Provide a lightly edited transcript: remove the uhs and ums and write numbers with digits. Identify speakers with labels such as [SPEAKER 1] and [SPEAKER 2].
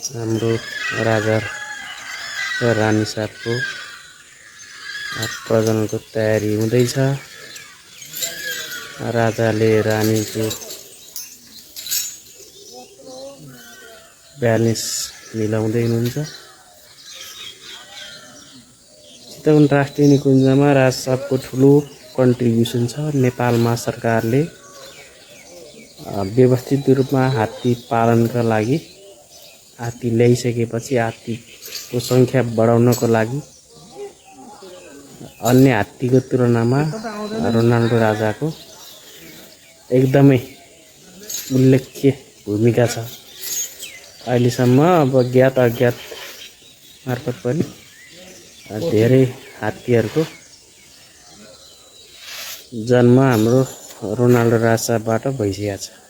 [SPEAKER 1] हाम्रो राजा र रानी साथको प्रजननको तयारी हुँदैछ। राजाले रानीको ब्यालेन्स मिलाउँदै हुनुहुन्छ। चितवन राष्ट्रिय निकुञ्जमा राजसापको ठुलो कन्ट्रिब्युसन छ। नेपालमा सरकारले व्यवस्थित रूपमा हात्ती पालनका लागि हात्ती ल्याइसकेपछि हात्तीको सङ्ख्या बढाउनको लागि अन्य हात्तीको तुलनामा रोनाल्डो राजाको एकदमै उल्लेख्य भूमिका छ। अहिलेसम्म अब ज्ञात अज्ञात मार्फत पनि धेरै हात्तीहरूको जन्म हाम्रो रोनाल्डो राजाबाट भइसकेको छ।